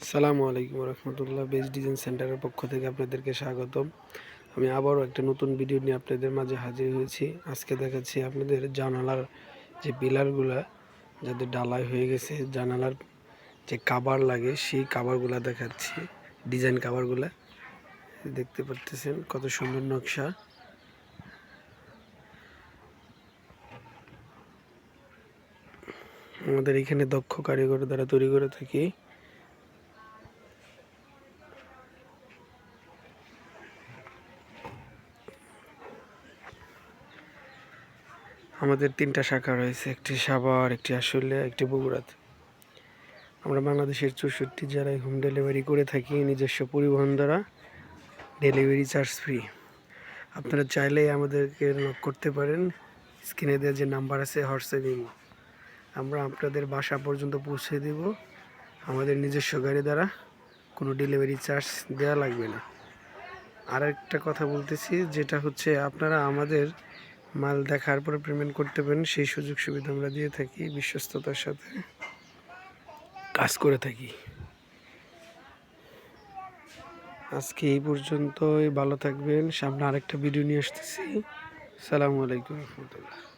আসসালামু আলাইকুম রহমতুল্লাহ। Best design সেন্টারের পক্ষ থেকে আপনাদেরকে স্বাগতম। আমি আবারও একটা নতুন ভিডিও নিয়ে আপনাদের মাঝে হাজির হয়েছি। আজকে দেখাচ্ছি আপনাদের জানালার যে পিলারগুলা যাদের ডালাই হয়ে গেছে, জানালার যে কাভার লাগে সেই কাভারগুলা দেখাচ্ছি। ডিজাইন কাভারগুলা দেখতে পাচ্ছেন কত সুন্দর নকশা। আমাদের এখানে দক্ষ কারিগর দ্বারা তৈরি করে থাকি। আমাদের 3টা শাখা রয়েছে, একটি সাভার, একটি আশুলিয়া, একটি বগুড়াতে। আমরা বাংলাদেশের 64 জেলায় হোম ডেলিভারি করে থাকি নিজস্ব পরিবহন দ্বারা, ডেলিভারি চার্জ ফ্রি। আপনারা চাইলেই আমাদেরকে নক করতে পারেন। স্ক্রিনে দেওয়া যে নাম্বার আছে হোয়াটসঅ্যাপ ইমো, আমরা আপনাদের বাসা পর্যন্ত পৌঁছে দেব আমাদের নিজস্ব গাড়ি দ্বারা। কোনো ডেলিভারি চার্জ দেওয়া লাগবে না। আর একটা কথা বলতেছি, যেটা হচ্ছে আপনারা আমাদের মাল দেখার পরে পেমেন্ট করতে পারেন, সেই সুযোগ সুবিধা আমরা দিয়ে থাকি। বিশ্বস্ততার সাথে কাজ করে থাকি। আজকে এই পর্যন্তই। ভালো থাকবেন। সামনে আরেকটা ভিডিও নিয়ে আসতেছি। আসসালামু আলাইকুম রহমতুল্লাহ।